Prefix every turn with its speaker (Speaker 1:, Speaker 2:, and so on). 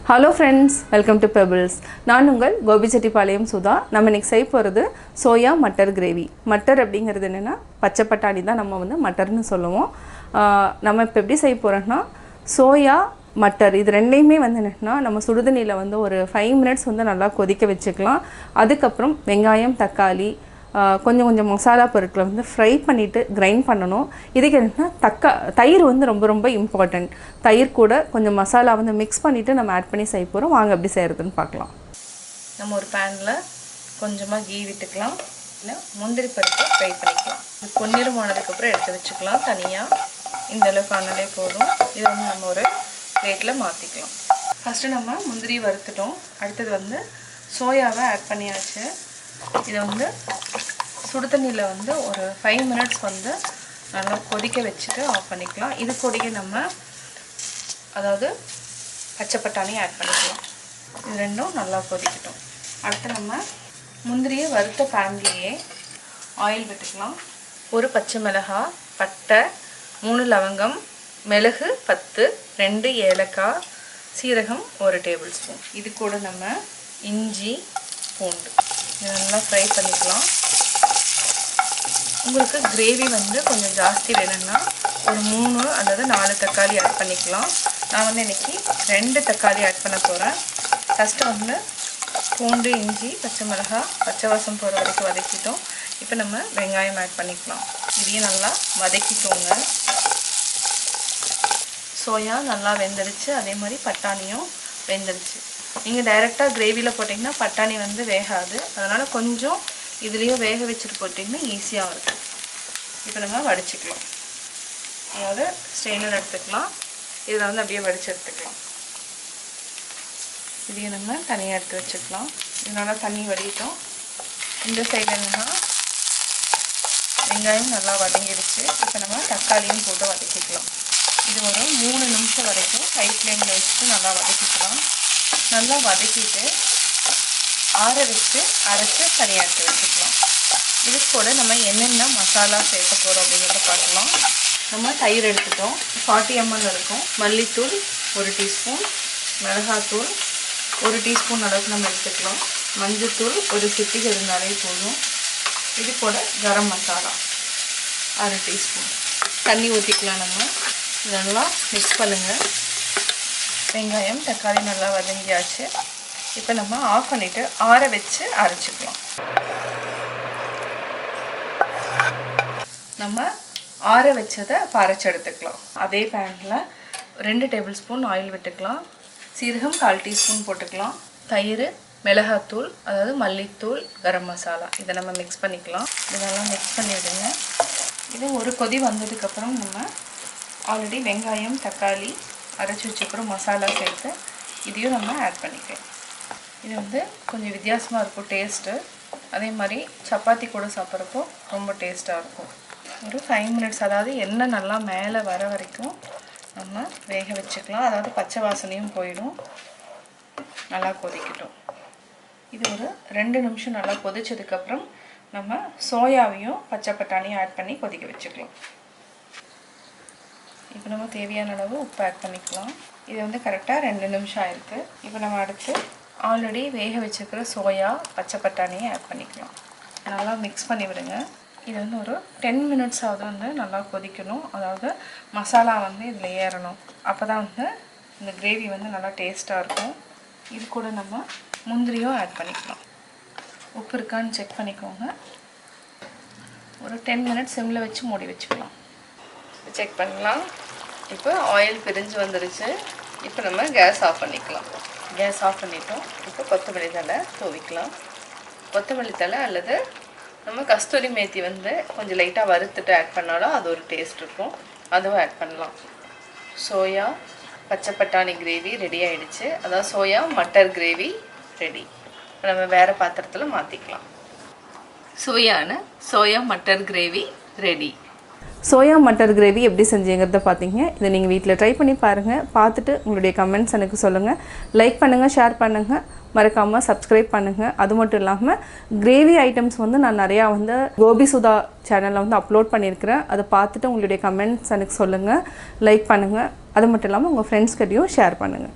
Speaker 1: Hello friends, welcome to Pebbles. நான் உங்கள் கோபி செட்டிபாளையம் சுதா. நம்ம இன்னைக்கு செய்ய போகிறது சோயா மட்டர் கிரேவி. மட்டர் அப்படிங்கிறது என்னென்னா பச்சை பட்டாணி தான் நம்ம வந்து மட்டர்னு சொல்லுவோம். நம்ம இப்போ எப்படி செய்ய போகிறோம்னா சோயா மட்டர் இது ரெண்டையுமே வந்து என்னென்னா நம்ம சுடுதண்ணியில் வந்து ஒரு 5 மினிட்ஸ் வந்து நல்லா கொதிக்க வச்சுக்கலாம். அதுக்கப்புறம் வெங்காயம் தக்காளி கொஞ்சம் மசாலா பொருட்களை வந்து ஃப்ரை பண்ணிவிட்டு கிரைண்ட் பண்ணணும். இதுக்கு என்னென்னா தயிர் வந்து ரொம்ப இம்பார்ட்டண்ட். தயிர் கூட கொஞ்சம் மசாலா வந்து மிக்ஸ் பண்ணிவிட்டு நம்ம ஆட் பண்ணி செய்ய போகிறோம். வாங்க எப்படி செய்கிறதுன்னு பார்க்கலாம்.
Speaker 2: நம்ம ஒரு பேனில் கொஞ்சமாக கீ விட்டுக்கலாம். இல்லை முந்திரி பருப்பை ஃப்ரை பண்ணிக்கலாம். இது பொன்னிறமானதுக்கப்புறம் எடுத்து வச்சுக்கலாம் தனியாக. இந்த அளவுக்கு ஆனாலே போதும். இதை வந்து நம்ம ஒரு பிளேட்டில் மாற்றிக்கலாம். ஃபஸ்ட்டு நம்ம முந்திரி வறுத்துட்டோம். அடுத்தது வந்து சோயாவை ஆட் பண்ணியாச்சு. இதை வந்து சுடு தண்ணியில் வந்து ஒரு 5 மினிட்ஸ் வந்து நல்லா கொதிக்க வச்சுட்டு ஆஃப் பண்ணிக்கலாம். இது கூடயே நம்ம அதாவது பச்சை பட்டாணி ஆட் பண்ணிக்கலாம். இது ரெண்டும் நல்லா கொதிக்கட்டும். அடுத்து நம்ம முந்திரியை வறுத்த பேன்லேயே ஆயில் விட்டுக்கலாம். ஒரு பச்சை மிளகாய், பட்டை, 3 லவங்கம், மிளகு 10, 2 ஏலக்காய், சீரகம் 1 டேபிள் ஸ்பூன். இது கூட நம்ம இஞ்சி பூண்டு இதை நல்லா ஃப்ரை பண்ணிக்கலாம். உங்களுக்கு கிரேவி வந்து கொஞ்சம் ஜாஸ்தி வேணும்னா ஒரு 3 அல்லது 4 தக்காளி ஆட் பண்ணிக்கலாம். நான் வந்து இன்றைக்கி 2 தக்காளி ஆட் பண்ண போகிறேன். ஃபஸ்ட்டு வந்து பூண்டு, இஞ்சி, பச்சை மிளகாய் பச்சை வாசம் போகிற வரைக்கும் வதக்கிட்டோம். இப்போ நம்ம வெங்காயம் ஆட் பண்ணிக்கலாம். இதையும் நல்லா வதக்கிட்டோங்க. சோயா நல்லா வெந்துடுச்சு. அதே மாதிரி பட்டாணியும் வெந்துடுச்சு. நீங்கள் டைரெக்டாக கிரேவியில் போட்டிங்கன்னா பட்டாணி வந்து வேகாது. அதனால் கொஞ்சம் இதுலேயும் வேக வச்சுட்டு போட்டிங்கன்னா ஈஸியாக இருக்கும். இப்போ நம்ம வடிச்சிக்கலாம். அதாவது ஸ்ட்ரெயினர் எடுத்துக்கலாம். இதில் வந்து அப்படியே வடித்து எடுத்துக்கலாம். இதையும் நம்ம தனியாக எடுத்து வச்சுக்கலாம். இதனால் தண்ணி வடிட்டோம். இந்த சைடு என்னன்னா வெங்காயம் நல்லா வதங்கிடுச்சு. இப்போ நம்ம தக்காளியும் போட்டு வதக்கிக்கலாம். இது ஒரு 3 நிமிஷம் வரைக்கும் ஹை ஃப்ளேமில் வச்சுட்டு நல்லா வதக்கிக்கலாம். நல்லா வதக்கிட்டு ஆற வச்சு அரைச்சி தனியாக எடுத்து வச்சுக்கலாம். இது கூட நம்ம என்னென்ன மசாலா சேர்க்க போகிறோம் அப்படிங்கிறத பார்க்கலாம். நம்ம தயிர் எடுத்துட்டோம். 40 ml இருக்கும். மல்லித்தூள் 1 டீஸ்பூன், மிளகாத்தூள் 1 டீஸ்பூன் அளவுக்கு நம்ம எடுத்துக்கலாம். மஞ்சத்தூள் ஒரு சிட்டிகை இருந்தாலே போதும். இது கூட கரம் மசாலா 1/2 டீஸ்பூன். தண்ணி ஊற்றிக்கலாம். நம்ம இதெல்லாம் மிக்ஸ் பண்ணுங்கள். வெங்காயம் தக்காளி நல்லா வதங்கியாச்சு. இப்போ நம்ம ஆஃப் பண்ணிவிட்டு ஆற வச்சு அரைச்சிக்கலாம். நம்ம ஆற வச்சதை அரைச்சி எடுத்துக்கலாம். அதே பேனில் 2 டேபிள் ஸ்பூன் ஆயில் விட்டுக்கலாம். சீரகம் 1/4 டீஸ்பூன் போட்டுக்கலாம். தயிர், மிளகாத்தூள் அதாவது மல்லித்தூள், கரம் மசாலா இதை நம்ம மிக்ஸ் பண்ணிக்கலாம். இதெல்லாம் மிக்ஸ் பண்ணி விடுங்க. இது ஒரு கொதி வந்ததுக்கப்புறம் நம்ம ஆல்ரெடி வெங்காயம் தக்காளி அரைச்சி வச்சுக்கிறோம் மசாலா சேர்த்து இதையும் நம்ம ஆட் பண்ணிக்கலாம். இது வந்து கொஞ்சம் வித்தியாசமாக இருக்கும் டேஸ்ட்டு. அதே மாதிரி சப்பாத்தி கூட சாப்பிட்றப்போ ரொம்ப டேஸ்ட்டாக இருக்கும். ஒரு 5 மினிட்ஸ் அதாவது எண்ணெய் நல்லா மேலே வர வரைக்கும் நம்ம வேக வச்சுக்கலாம். அதாவது பச்சை வாசனையும் போயிடும். நல்லா கொதிக்கட்டும். இது ஒரு 2 நிமிஷம் நல்லா கொதிச்சதுக்கப்புறம் நம்ம சோயாவையும் பச்சை பட்டாணியும் ஆட் பண்ணி கொதிக்க வச்சுக்கலாம். இப்போ நம்ம தேவையான அளவு உப்பு ஆட் பண்ணிக்கலாம். இது வந்து கரெக்டாக 2 நிமிஷம் ஆயிருக்கு. இப்போ நம்ம அடுத்து ஆல்ரெடி வேக வச்சுருக்கிற சோயா பச்சை பட்டாணியை ஆட் பண்ணிக்கலாம். நல்லா மிக்ஸ் பண்ணி விடுங்க. இது வந்து ஒரு 10 மினிட்ஸாவது வந்து நல்லா கொதிக்கணும். அதாவது மசாலா வந்து இதில் ஏறணும். அப்போ தான் வந்து இந்த கிரேவி வந்து நல்லா டேஸ்ட்டாக இருக்கும். இது கூட நம்ம முந்திரியும் ஆட் பண்ணிக்கலாம். உப்பு இருக்கான்னு செக் பண்ணிக்கோங்க. ஒரு 10 மினிட்ஸ் சிம்மில் வச்சு மூடி வச்சுக்கலாம். செக் பண்ணலாம். இப்போ ஆயில் பிரிஞ்சு வந்துருச்சு. இப்போ நம்ம கேஸ் ஆஃப் பண்ணிக்கலாம். கேஸ் ஆஃப் பண்ணிட்டோம். இப்போ கொத்தமல்லி தழை தூவிக்கலாம். கொத்தமல்லி தழை அல்லது நம்ம கஸ்தூரி மேத்தி வந்து கொஞ்சம் லைட்டாக வறுத்துட்டு ஆட் பண்ணாலும் அது ஒரு டேஸ்ட் இருக்கும். அதுவும் ஆட் பண்ணலாம். சோயா பச்சை பட்டாணி கிரேவி ரெடி ஆகிடுச்சு. அதாவது சோயா மட்டர் கிரேவி ரெடி. இப்போ நம்ம வேறு பாத்திரத்தில் மாற்றிக்கலாம். Soya matar gravy ready.
Speaker 1: Soya matar gravy எப்படி செஞ்சீங்கிறத பார்த்தீங்க. இதை நீங்கள் வீட்டில் ட்ரை பண்ணி பாருங்கள். பார்த்துட்டு உங்களுடைய கமெண்ட்ஸ் எனக்கு சொல்லுங்கள். லைக் பண்ணுங்கள், ஷேர் பண்ணுங்கள், மறக்காமல் சப்ஸ்கிரைப் பண்ணுங்கள். அது மட்டும் இல்லாமல் கிரேவி ஐட்டம்ஸ் வந்து நான் நிறையா வந்து கோபி சுதா சேனலில் வந்து அப்லோட் பண்ணியிருக்கிறேன். அதை பார்த்துட்டு உங்களுடைய கமெண்ட்ஸ் எனக்கு சொல்லுங்கள், லைக் பண்ணுங்கள். அது மட்டும் இல்லாமல் உங்கள் ஃப்ரெண்ட்ஸ்கிட்டையும் ஷேர் பண்ணுங்கள்.